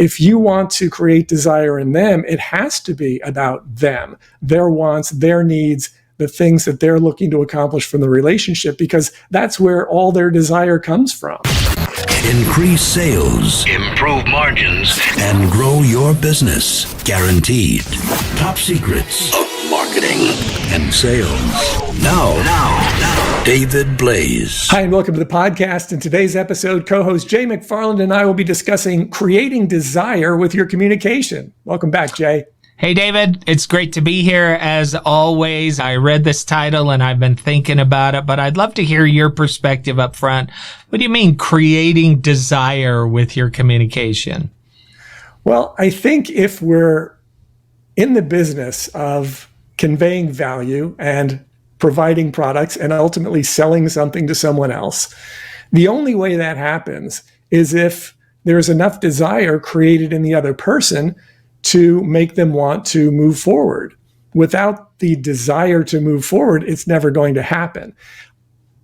If you want to create desire in them, it has to be about them, their wants, their needs, the things that they're looking to accomplish from the relationship, because that's where all their desire comes from. Increase sales, improve margins, and grow your business. Guaranteed. Top secrets of marketing and sales. Now, David Blaze. Hi, and welcome to the podcast. In today's episode, co-host Jay McFarland and I will be discussing creating desire with your communication. Welcome back, Jay. Hey, David. It's great to be here as always. I read this title and I've been thinking about it, but I'd love to hear your perspective up front. What do you mean creating desire with your communication? Well, I think if we're in the business of conveying value and providing products and ultimately selling something to someone else, the only way that happens is if there's enough desire created in the other person to make them want to move forward. Without the desire to move forward, it's never going to happen.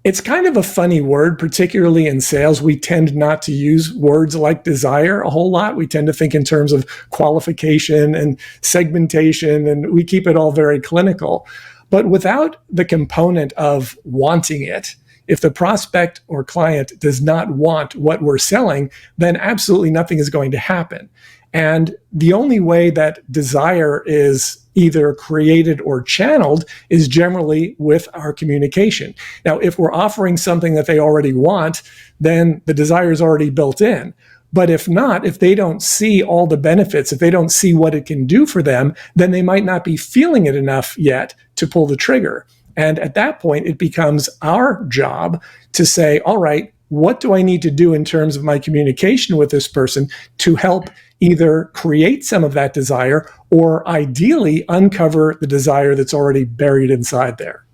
It's kind of a funny word, particularly in sales. We tend not to use words like desire a whole lot. We tend to think in terms of qualification and segmentation, and we keep it all very clinical. But without the component of wanting it, if the prospect or client does not want what we're selling, then absolutely nothing is going to happen. And the only way that desire is either created or channeled is generally with our communication. Now, if we're offering something that they already want, then the desire is already built in. But if not, if they don't see all the benefits, if they don't see what it can do for them, then they might not be feeling it enough yet to pull the trigger. And at that point, it becomes our job to say, all right, what do I need to do in terms of my communication with this person to help either create some of that desire or ideally uncover the desire that's already buried inside there?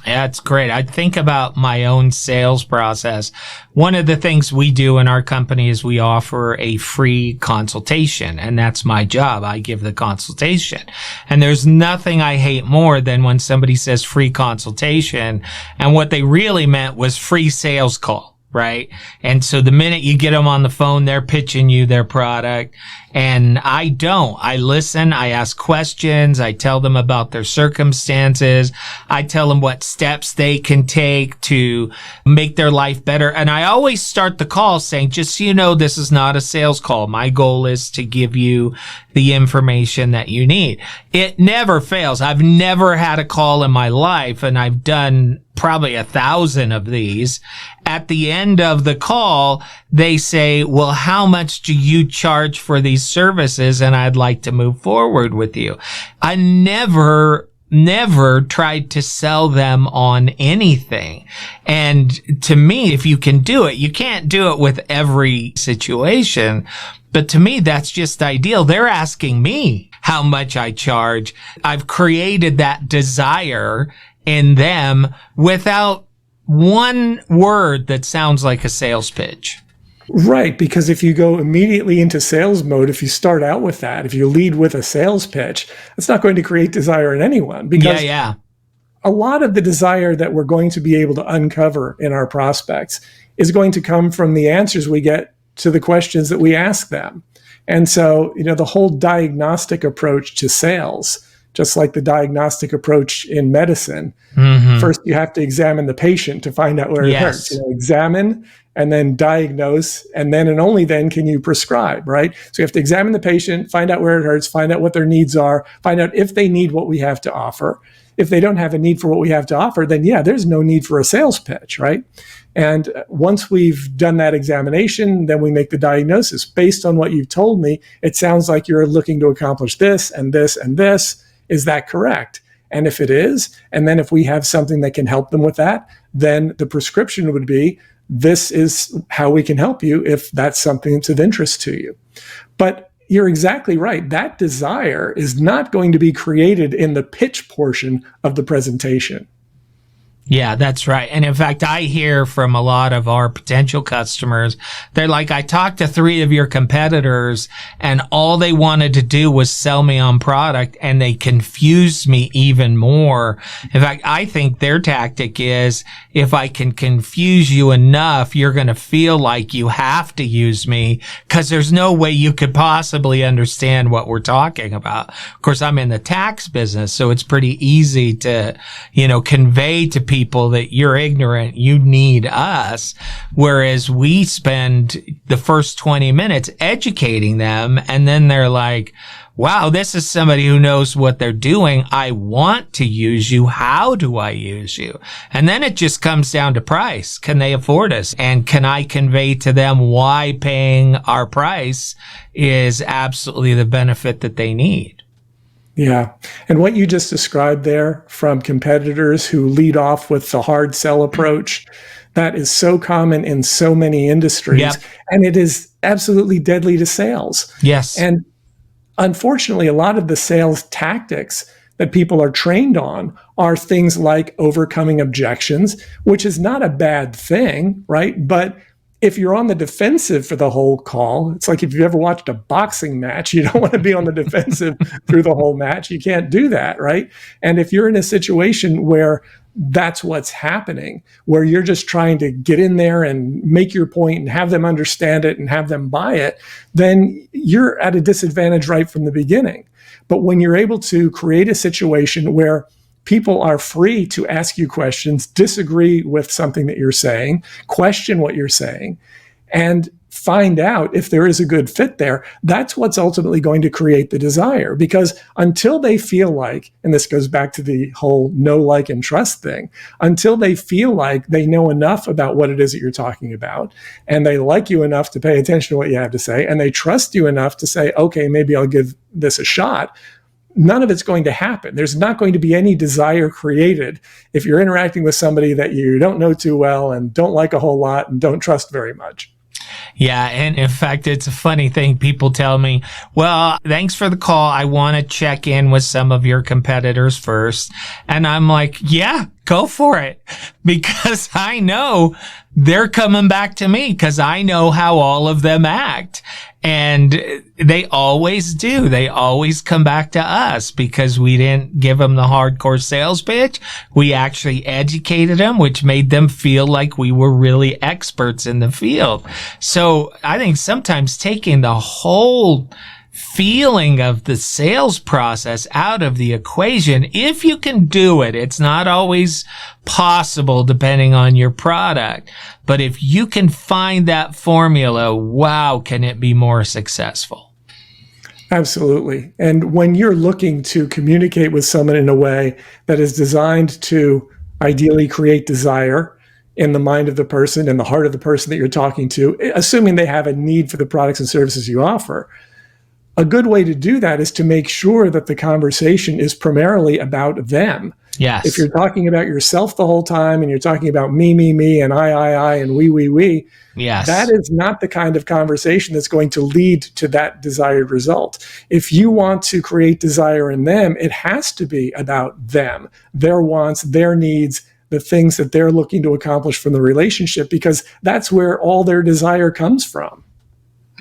That's great. I think about my own sales process. One of the things we do in our company is we offer a free consultation, and that's my job. I give the consultation. And there's nothing I hate more than when somebody says free consultation, and what they really meant was free sales call. Right? And so the minute you get them on the phone, they're pitching you their product. And I don't. I listen. I ask questions. I tell them about their circumstances. I tell them what steps they can take to make their life better. And I always start the call saying, just so you know, this is not a sales call. My goal is to give you the information that you need. It never fails. I've never had a call in my life, and I've done probably 1,000 of these. At the end of the call, they say, well, how much do you charge for these services? And I'd like to move forward with you. I never tried to sell them on anything. And to me, if you can do it, you can't do it with every situation. But to me, that's just ideal. They're asking me how much I charge. I've created that desire in them without one word that sounds like a sales pitch. Right, because if you go immediately into sales mode, if you start out with that, if you lead with a sales pitch, it's not going to create desire in anyone. Because a lot of the desire that we're going to be able to uncover in our prospects is going to come from the answers we get to the questions that we ask them. And so, the whole diagnostic approach to sales, just like the diagnostic approach in medicine, first you have to examine the patient to find out where it hurts. Examine and then diagnose, and then and only then can you prescribe, right? So you have to examine the patient, find out where it hurts, find out what their needs are, find out if they need what we have to offer. If they don't have a need for what we have to offer, then there's no need for a sales pitch, right? And once we've done that examination, then we make the diagnosis. Based on what you've told me, it sounds like you're looking to accomplish this and this and this. Is that correct? And if it is, and then if we have something that can help them with that, then the prescription would be, this is how we can help you if that's something that's of interest to you. But you're exactly right. That desire is not going to be created in the pitch portion of the presentation. Yeah, that's right. And in fact, I hear from a lot of our potential customers, they're like, I talked to 3 of your competitors and all they wanted to do was sell me on product and they confused me even more. In fact, I think their tactic is if I can confuse you enough, you're going to feel like you have to use me because there's no way you could possibly understand what we're talking about. Of course, I'm in the tax business, so it's pretty easy to, convey to people that you're ignorant, you need us. Whereas we spend the first 20 minutes educating them and then they're like, wow, this is somebody who knows what they're doing. I want to use you. How do I use you? And then it just comes down to price. Can they afford us? And can I convey to them why paying our price is absolutely the benefit that they need? Yeah. And what you just described there from competitors who lead off with the hard sell approach, that is so common in so many industries. Yep. And it is absolutely deadly to sales. Yes. And unfortunately, a lot of the sales tactics that people are trained on are things like overcoming objections, which is not a bad thing, right? But if you're on the defensive for the whole call, it's like if you've ever watched a boxing match, you don't want to be on the defensive through the whole match. You can't do that, right? And if you're in a situation where that's what's happening, where you're just trying to get in there and make your point and have them understand it and have them buy it, then you're at a disadvantage right from the beginning. But when you're able to create a situation where people are free to ask you questions, disagree with something that you're saying, question what you're saying, and find out if there is a good fit there, that's what's ultimately going to create the desire. Because until they feel like, and this goes back to the whole know, like, and trust thing, until they feel like they know enough about what it is that you're talking about, and they like you enough to pay attention to what you have to say, and they trust you enough to say, okay, maybe I'll give this a shot, none of it's going to happen. There's not going to be any desire created if you're interacting with somebody that you don't know too well and don't like a whole lot and don't trust very much. Yeah. And in fact, it's a funny thing. People tell me, well, thanks for the call. I want to check in with some of your competitors first. And I'm like, yeah, go for it. Because I know they're coming back to me because I know how all of them act. And they always do. They always come back to us because we didn't give them the hardcore sales pitch. We actually educated them, which made them feel like we were really experts in the field. So I think sometimes taking the whole feeling of the sales process out of the equation, if you can do it, it's not always possible depending on your product. But if you can find that formula, wow, can it be more successful? Absolutely. And when you're looking to communicate with someone in a way that is designed to ideally create desire in the mind of the person, in the heart of the person that you're talking to, assuming they have a need for the products and services you offer, a good way to do that is to make sure that the conversation is primarily about them. Yes. If you're talking about yourself the whole time and you're talking about me, and I, and we, yes, that is not the kind of conversation that's going to lead to that desired result. If you want to create desire in them, it has to be about them, their wants, their needs, the things that they're looking to accomplish from the relationship, because that's where all their desire comes from.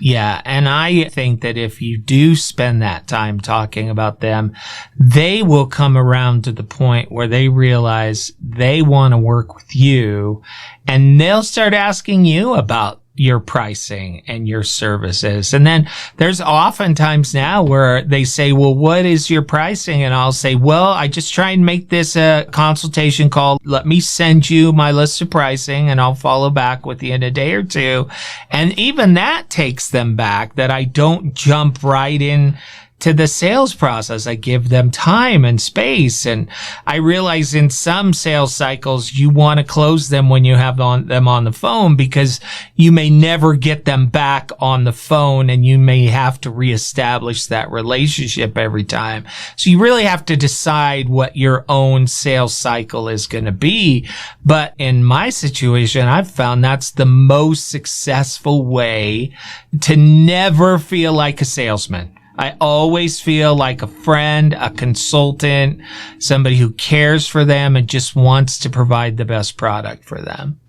Yeah, and I think that if you do spend that time talking about them, they will come around to the point where they realize they want to work with you, and they'll start asking you about your pricing and your services. And then there's oftentimes now where they say, well, what is your pricing? And I'll say, well, I just try and make this a consultation call. Let me send you my list of pricing and I'll follow back with you in a day or two. And even that takes them back, that I don't jump right in to the sales process. I give them time and space. And I realize in some sales cycles, you want to close them when you have them on the phone, because you may never get them back on the phone and you may have to reestablish that relationship every time. So you really have to decide what your own sales cycle is going to be. But in my situation, I've found that's the most successful way to never feel like a salesman. I always feel like a friend, a consultant, somebody who cares for them and just wants to provide the best product for them.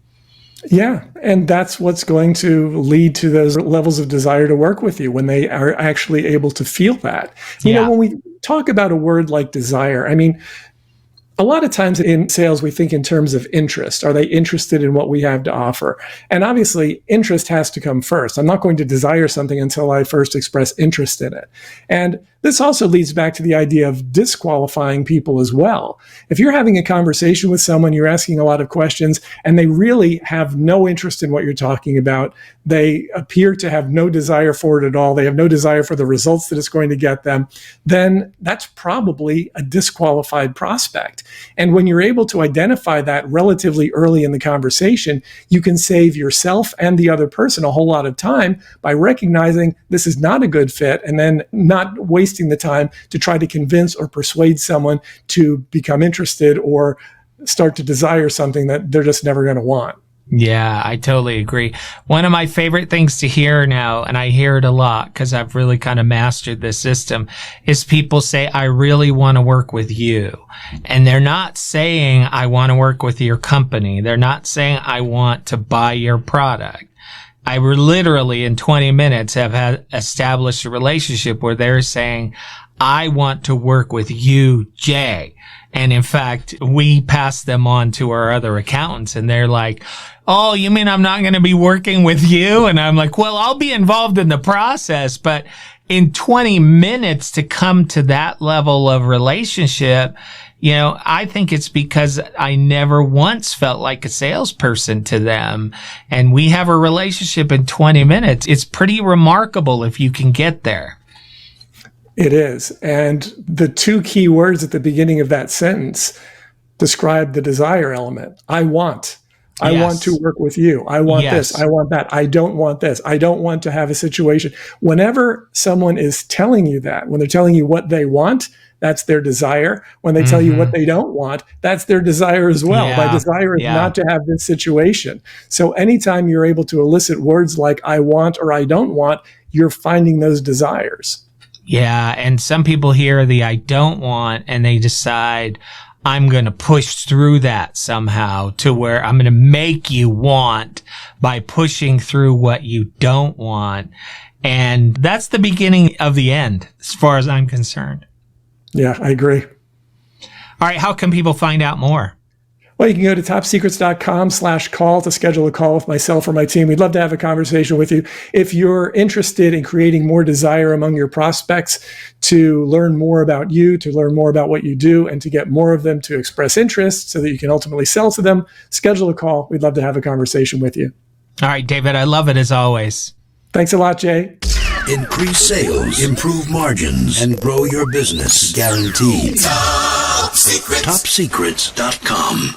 Yeah, and that's what's going to lead to those levels of desire to work with you when they are actually able to feel that. You know, when we talk about a word like desire, I mean, a lot of times in sales, we think in terms of interest. Are they interested in what we have to offer? And obviously, interest has to come first. I'm not going to desire something until I first express interest in it. And this also leads back to the idea of disqualifying people as well. If you're having a conversation with someone, you're asking a lot of questions, and they really have no interest in what you're talking about, they appear to have no desire for it at all, they have no desire for the results that it's going to get them, then that's probably a disqualified prospect. And when you're able to identify that relatively early in the conversation, you can save yourself and the other person a whole lot of time by recognizing this is not a good fit and then not wasting the time to try to convince or persuade someone to become interested or start to desire something that they're just never going to want. Yeah, I totally agree. One of my favorite things to hear now, and I hear it a lot because I've really kind of mastered this system, is people say, I really want to work with you. And they're not saying, I want to work with your company. They're not saying, I want to buy your product. I literally in 20 minutes have had established a relationship where they're saying, I want to work with you, Jay. And in fact, we pass them on to our other accountants and they're like, oh, you mean I'm not going to be working with you? And I'm like, well, I'll be involved in the process, but in 20 minutes to come to that level of relationship, you know, I think it's because I never once felt like a salesperson to them. And we have a relationship in 20 minutes. It's pretty remarkable if you can get there. It is. And the two key words at the beginning of that sentence describe the desire element. I want. I want to work with you. I want this. I want that. I don't want this. I don't want to have a situation. Whenever someone is telling you that, when they're telling you what they want, that's their desire. When they tell you what they don't want, that's their desire as well. My desire is not to have this situation. So anytime you're able to elicit words like I want or I don't want, you're finding those desires. Yeah. And some people hear the I don't want and they decide, I'm going to push through that somehow to where I'm going to make you want by pushing through what you don't want. And that's the beginning of the end, as far as I'm concerned. Yeah, I agree. All right. How can people find out more? Well, you can go to topsecrets.com/call to schedule a call with myself or my team. We'd love to have a conversation with you. If you're interested in creating more desire among your prospects, to learn more about you, to learn more about what you do, and to get more of them to express interest so that you can ultimately sell to them, schedule a call. We'd love to have a conversation with you. All right, David, I love it as always. Thanks a lot, Jay. Increase sales, improve margins, and grow your business guaranteed. Top Secrets. TopSecrets.com.